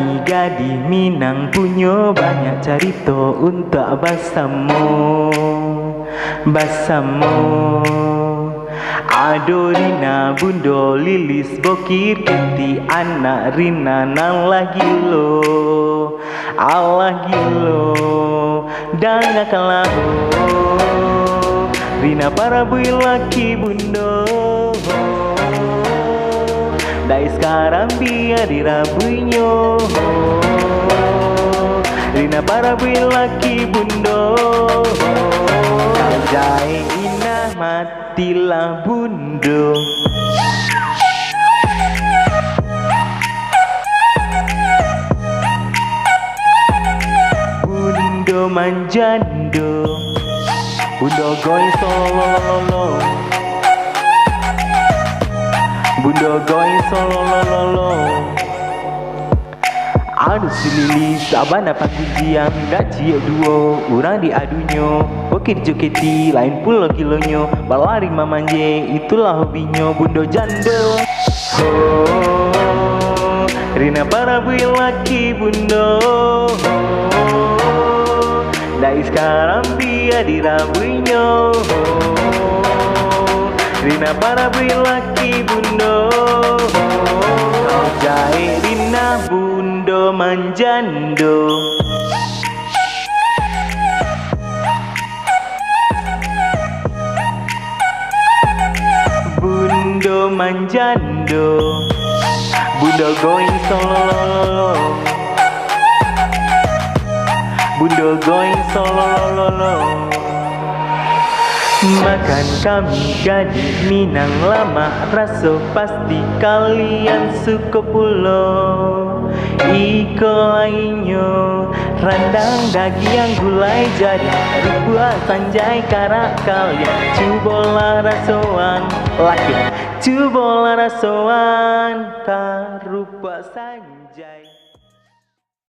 Kami gadis Minang punya banyak cerita untuk bersama. Ado Rina, Bundo Lilis, Bokir, Keti, anak Rina, Allah gilo, dan kalah Rina para bui laki Bundo. Dari sekarang biar dirabuinyo Rina para bui laki Bundo. Kajai inah matilah Bundo. Bundo manjando, Bundo goy solololo, Bundo goy solololo. Aduh silili saban dapat ujian gak ciek duo orang diadunyo. Oke dijoketi lain pula kilonyo. Balari mamanje itulah hobinya Bundo jando. Rina para bui laki Bundo. Dari sekarang biar dirabuinyo Rina para bui laki Bundo. Kau jahit Rina Bundo manjando. Bundo manjando, Bundo going solololo, Bundo going solololo. Makan kami gadis Minang lama rasa pasti kalian suka pulau. Iko lainnya rendang daging yang gulai jadi rupa sanjai karak kalian. Cobalah rasawan laki, cobalah rasawan karupa sanjai.